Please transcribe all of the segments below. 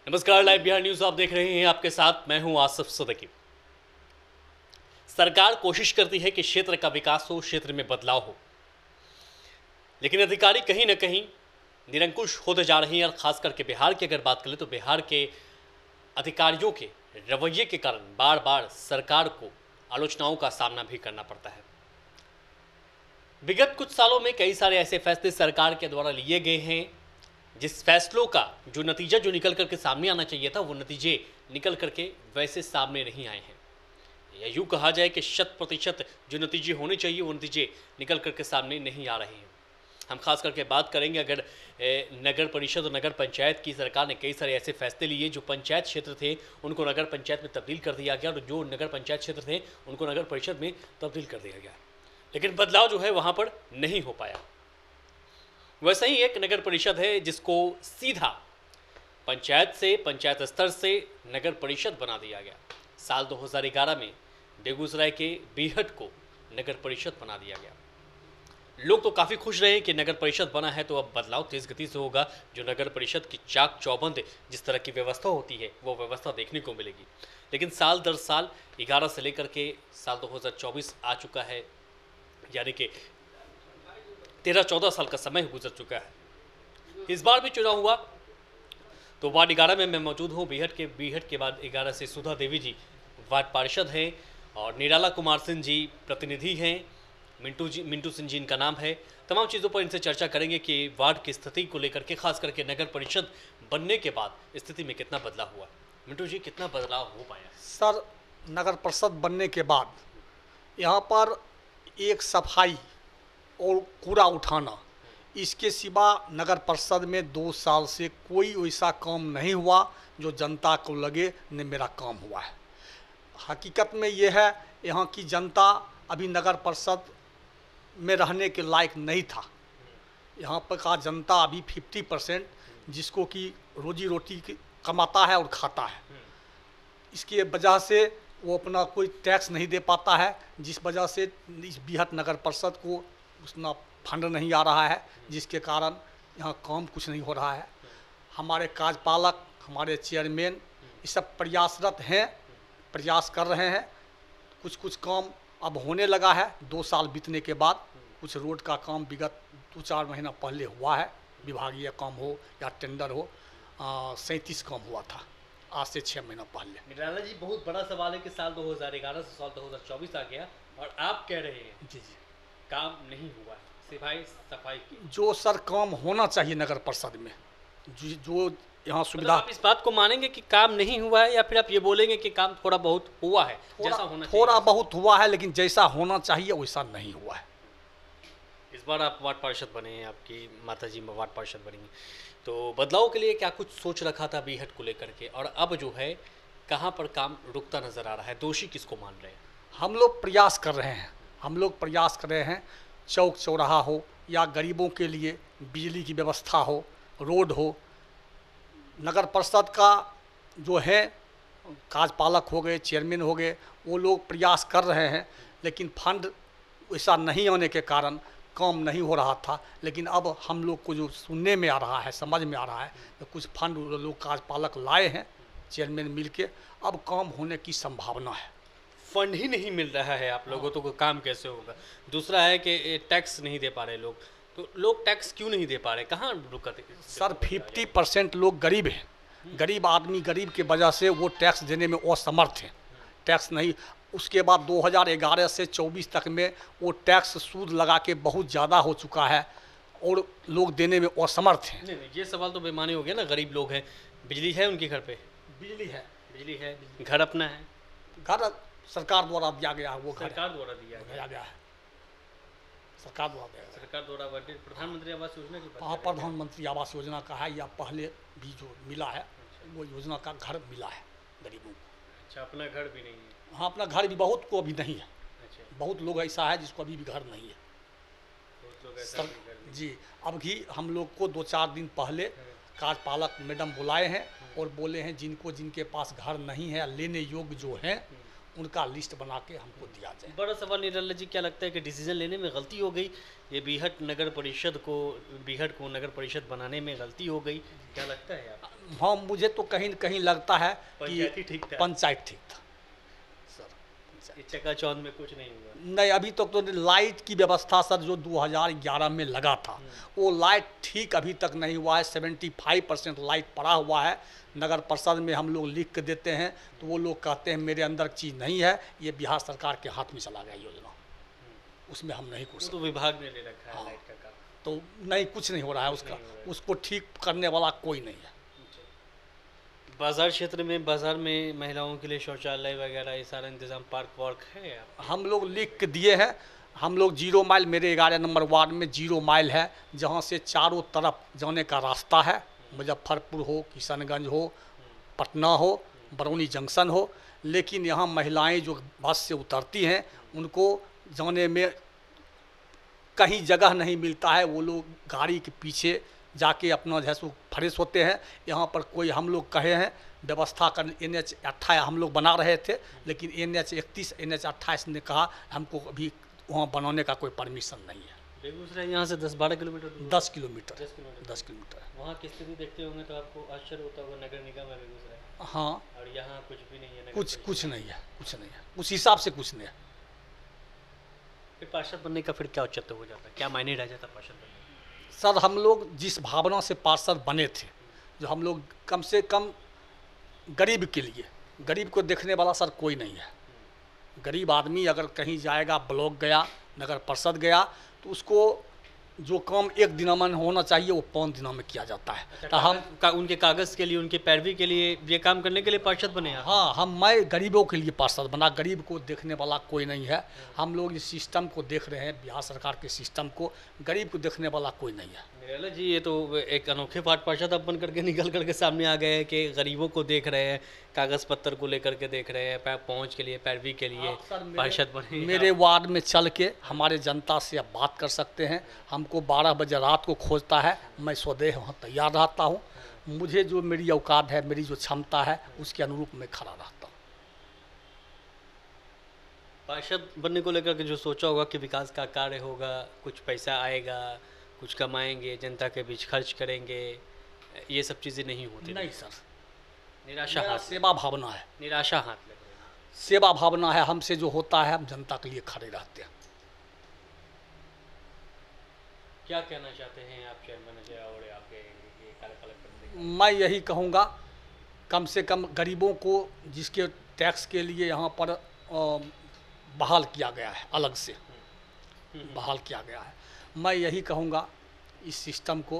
नमस्कार, live Bihar news आप देख रहे हैं। आपके साथ मैं हूं आसिफ सदकी। सरकार कोशिश करती है कि क्षेत्र का विकास हो, क्षेत्र में बदलाव हो, लेकिन अधिकारी कहीं ना कहीं निरंकुश होते जा रहे हैं। और खास करके बिहार की अगर बात करें तो बिहार के अधिकारियों के रवैये के कारण बार बार सरकार को आलोचनाओं का सामना भी करना पड़ता है। विगत कुछ सालों में कई सारे ऐसे फैसले सरकार के द्वारा लिए गए हैं जिस फैसलों का जो नतीजा निकल करके सामने आना चाहिए था, वो नतीजे निकल करके वैसे सामने नहीं आए हैं। या यूँ कहा जाए कि 100% जो नतीजे होने चाहिए वो नतीजे निकल करके सामने नहीं आ रहे हैं। हम खास करके बात करेंगे अगर नगर परिषद और नगर पंचायत की सरकार ने कई सारे ऐसे फैसले लिए जो पंचायत क्षेत्र थे उनको नगर पंचायत में तब्दील कर दिया गया, और जो नगर पंचायत क्षेत्र थे उनको नगर परिषद में तब्दील कर दिया गया, लेकिन बदलाव जो है वहाँ पर नहीं हो पाया। वैसा ही एक नगर परिषद है जिसको सीधा पंचायत से, पंचायत स्तर से नगर परिषद बना दिया गया। साल 2011 में बेगूसराय के बीहट को नगर परिषद बना दिया गया। लोग तो काफ़ी खुश रहे कि नगर परिषद बना है तो अब बदलाव तेज़ गति से होगा। जो नगर परिषद की चाक चौबंद जिस तरह की व्यवस्था होती है वो व्यवस्था देखने को मिलेगी। लेकिन साल दर साल 11 से लेकर के साल 2024 आ चुका है, यानी कि 13-14 साल का समय गुजर चुका है। इस बार भी चुनाव हुआ तो वार्ड 11 में मैं मौजूद हूँ। बीहट के बाद 11 से सुधा देवी जी वार्ड पार्षद हैं और निराला कुमार सिंह जी प्रतिनिधि हैं। मिंटू सिंह जी इनका नाम है। तमाम चीज़ों पर इनसे चर्चा करेंगे कि वार्ड की स्थिति को लेकर के, खास करके नगर परिषद बनने के बाद स्थिति में कितना बदलाव हुआ। मिंटू जी, कितना बदलाव हो पाया? सर, नगर परिषद बनने के बाद यहाँ पर एक सफाई और कूड़ा उठाना, इसके सिवा नगर परिषद में 2 साल से कोई वैसा काम नहीं हुआ जो जनता को लगे ने मेरा काम हुआ है। हकीकत में ये है, यहाँ की जनता अभी नगर परिषद में रहने के लायक नहीं था। यहाँ पर का जनता अभी 50% जिसको कि रोजी रोटी कमाता है और खाता है, इसकी वजह से वो अपना कोई टैक्स नहीं दे पाता है, जिस वजह से इस बीहट नगर परिषद को उतना फंड नहीं आ रहा है, जिसके कारण यहाँ काम कुछ नहीं हो रहा है। हमारे कार्यपालक, हमारे चेयरमैन ये सब प्रयासरत हैं, प्रयास कर रहे हैं। कुछ काम अब होने लगा है। 2 साल बीतने के बाद कुछ रोड का काम विगत 2-4 महीना पहले हुआ है। विभागीय काम हो या टेंडर हो, 37 काम हुआ था आज से 6 महीना पहले। निराला जी, बहुत बड़ा सवाल है कि साल 2011 से साल 2024 आ गया और आप कह रहे हैं जी काम नहीं हुआ है, सिवाय सफाई की। जो सर काम होना चाहिए नगर परिषद में, जो यहाँ सुविधा, आप इस बात को मानेंगे कि काम नहीं हुआ है, या फिर आप ये बोलेंगे कि काम थोड़ा बहुत हुआ है, जैसा होना चाहिए? थोड़ा बहुत हुआ है, लेकिन जैसा होना चाहिए वैसा नहीं हुआ है। इस बार आप वार्ड पार्षद बने हैं, आपकी माता जी वार्ड पार्षद बनेंगी, तो बदलाव के लिए क्या कुछ सोच रखा था बीहट को लेकर के, और अब जो है कहाँ पर काम रुकता नजर आ रहा है? दोषी किसको मान रहे हैं? हम लोग प्रयास कर रहे हैं, चौक चौराहा हो या गरीबों के लिए बिजली की व्यवस्था हो, रोड हो। नगर परिषद का जो है कार्यपालक हो गए, चेयरमैन हो गए, वो लोग प्रयास कर रहे हैं, लेकिन फंड वैसा नहीं होने के कारण काम नहीं हो रहा था। लेकिन अब हम लोग को जो सुनने में आ रहा है, समझ में आ रहा है, तो कुछ फंड लोग कार्यपालक लाए हैं, चेयरमैन मिल के, अब काम होने की संभावना है। फंड ही नहीं मिल रहा है आप लोगों तो काम कैसे होगा? दूसरा है कि टैक्स नहीं दे पा रहे लोग, तो लोग टैक्स क्यों नहीं दे पा रहे? कहाँ रुकते? सर, 50% लोग गरीब हैं। गरीब आदमी, गरीब के वजह से वो टैक्स देने में असमर्थ है। टैक्स नहीं, उसके बाद 2011 से 24 तक में वो टैक्स सूद लगा के बहुत ज़्यादा हो चुका है और लोग देने में असमर्थ हैं। नहीं, ये सवाल तो बेमानी हो गया ना। गरीब लोग हैं, बिजली है उनके घर पे? बिजली है, घर अपना है, घर सरकार द्वारा दिया गया है, वो सरकार द्वारा दिया गया है, सरकार द्वारा दिया गया। सरकार द्वारा प्रधानमंत्री आवास योजना की बात? हाँ, प्रधानमंत्री आवास योजना का है, या पहले भी जो मिला है वो योजना का घर मिला है गरीबों को। अच्छा, अपना घर भी नहीं है? हाँ, अपना घर भी बहुत को अभी नहीं है। अच्छा, बहुत लोग ऐसा है जिसको अभी भी घर नहीं है। बहुत लोग ऐसा भी घर नहीं। जी, अभी हम लोग को 2-4 दिन पहले कार्यपालक मैडम बुलाए हैं और बोले हैं जिनके पास घर नहीं है, लेने योग्य जो हैं उनका लिस्ट बना के हमको दिया जाए। बड़ा सवाल निराला जी, क्या लगता है कि डिसीजन लेने में गलती हो गई, ये बीहट नगर परिषद बनाने में गलती हो गई, क्या लगता है आपको? हाँ, मुझे तो कहीं न कहीं लगता है पंचायती ठीक था? पंचायत ठीक था सर। पंचायत चकाचौंध में कुछ नहीं हुआ? नहीं, अभी तक तो लाइट की व्यवस्था सर जो 2011 में लगा था वो लाइट ठीक अभी तक नहीं हुआ है। 75% लाइट पड़ा हुआ है। नगर परिषद में हम लोग लिख के देते हैं तो वो लोग कहते हैं मेरे अंदर चीज़ नहीं है, ये बिहार सरकार के हाथ में चला गया योजना, उसमें हम नहीं कुछ। तो विभाग ने ले रखा है हाँ। लाइट का काम। तो नहीं, कुछ नहीं हो रहा है उसका, उसको ठीक करने वाला कोई नहीं है। बाजार में महिलाओं के लिए शौचालय वगैरह ये सारा इंतजाम, पार्क वार्क है आप? हम लोग लिख के दिए हैं। हम लोग 0 माइल, मेरे 11 नंबर वार्ड में 0 माइल है, जहाँ से चारों तरफ जाने का रास्ता है। मुजफ्फरपुर हो, किशनगंज हो, पटना हो, बरौनी जंक्शन हो, लेकिन यहाँ महिलाएं जो बस से उतरती हैं उनको जाने में कहीं जगह नहीं मिलता है। वो लोग गाड़ी के पीछे जाके अपना जो है सो फ्रेश होते हैं। यहाँ पर कोई हम लोग कहे हैं व्यवस्था कर, NH 28 हम लोग बना रहे थे, लेकिन NH 31 NH 28 ने कहा हमको अभी वहाँ बनाने का कोई परमिशन नहीं है। बेगूसराय यहाँ से 10-12 किलोमीटर दूर? 10 किलोमीटर। 10 किलोमीटर। वहाँ की स्थिति देखते होंगे तो आपको आश्चर्य होता होगा, नगर निगम है बेगूसराय। हाँ, और यहाँ कुछ भी नहीं है। कुछ नहीं है, कुछ नहीं है, उस हिसाब से कुछ नहीं है। फिर पार्षद बनने का फिर क्या औचित्य हो जाता है, क्या मायने रह जाता पार्षद बनने? सर, हम लोग जिस भावना से पार्षद बने थे, जो हम लोग कम से कम गरीब के लिए, गरीब को देखने वाला सर कोई नहीं है। गरीब आदमी अगर कहीं जाएगा, ब्लॉक गया, नगर परिषद गया, तो उसको जो काम 1 दिन में होना चाहिए वो 5 दिनों में किया जाता है। अच्छा, तो हम उनके कागज़ के लिए, उनके पैरवी के लिए, ये काम करने के लिए पार्षद बने आप? हाँ, मैं गरीबों के लिए पार्षद बना। गरीब को देखने वाला कोई नहीं है। हम लोग इस सिस्टम को देख रहे हैं, बिहार सरकार के सिस्टम को। गरीब को देखने वाला कोई नहीं है। निराला जी, ये तो एक अनोखे वार्ड पार्षद अब बन करके निकल करके सामने आ गए हैं कि गरीबों को देख रहे हैं, कागज़ पत्तर को लेकर के देख रहे हैं, पहुँच के लिए, पैरवी के लिए पार्षद बने। मेरे वार्ड में चल के हमारे जनता से आप बात कर सकते हैं। हमको 12 बजे रात को खोजता है, मैं स्वदेह वहाँ तैयार रहता हूँ। मुझे जो मेरी औकात है, मेरी जो क्षमता है, उसके अनुरूप मैं खड़ा रहता हूँ। पार्षद बनने को लेकर के जो सोचा होगा कि विकास का कार्य होगा, कुछ पैसा आएगा, कुछ कमाएंगे, जनता के बीच खर्च करेंगे, ये सब चीज़ें नहीं होती? नहीं सर, निराशा मेरा हाथ सेवा भावना है। निराशा हाथ लग रही है। सेवा भावना है। हमसे जो होता है हम जनता के लिए खड़े रहते हैं। क्या कहना चाहते हैं आप चेयरमैन अजय और आपके ये कार्यपालक करने? मैं यही कहूँगा, कम से कम गरीबों को जिसके टैक्स के लिए यहाँ पर बहाल किया गया है, अलग से बहाल किया गया है, मैं यही कहूँगा इस सिस्टम को,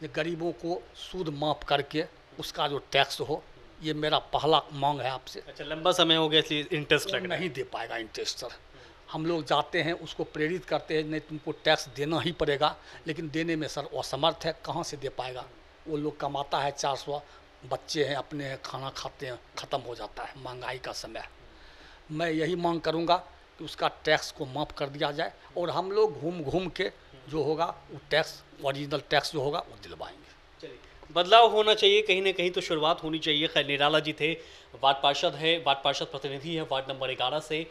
कि गरीबों को सूद माफ़ करके उसका जो टैक्स हो, ये मेरा पहला मांग है आपसे। अच्छा, लंबा समय हो गया इसलिए इंटरेस्ट लग रहा है? नहीं दे पाएगा इंटरेस्ट सर। हम लोग जाते हैं, उसको प्रेरित करते हैं, नहीं तुमको टैक्स देना ही पड़ेगा, लेकिन देने में सर असमर्थ है, कहाँ से दे पाएगा। वो लोग कमाता है 400, बच्चे हैं, अपने हैं, खाना खाते हैं, ख़त्म हो जाता है, महंगाई का समय। मैं यही मांग करूँगा कि उसका टैक्स को माफ़ कर दिया जाए, और हम लोग घूम घूम के जो होगा वो टैक्स, ओरिजिनल टैक्स जो होगा वो दिलवाएंगे। चलिए, बदलाव होना चाहिए, कहीं ना कहीं तो शुरुआत होनी चाहिए। खैर, निराला जी थे, वार्ड पार्षद है, वार्ड पार्षद प्रतिनिधि है वार्ड नंबर 11 से।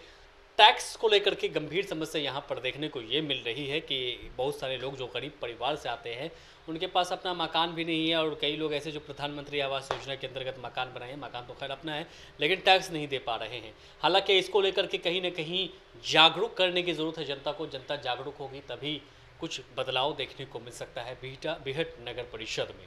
टैक्स को लेकर के गंभीर समस्या यहाँ पर देखने को ये मिल रही है कि बहुत सारे लोग जो गरीब परिवार से आते हैं उनके पास अपना मकान भी नहीं है, और कई लोग ऐसे जो प्रधानमंत्री आवास योजना के अंतर्गत मकान बनाए हैं, मकान तो खैर अपना है, लेकिन टैक्स नहीं दे पा रहे हैं। हालांकि इसको लेकर के कहीं ना कहीं जागरूक करने की ज़रूरत है जनता को। जनता जागरूक होगी तभी कुछ बदलाव देखने को मिल सकता है बीहट नगर परिषद में।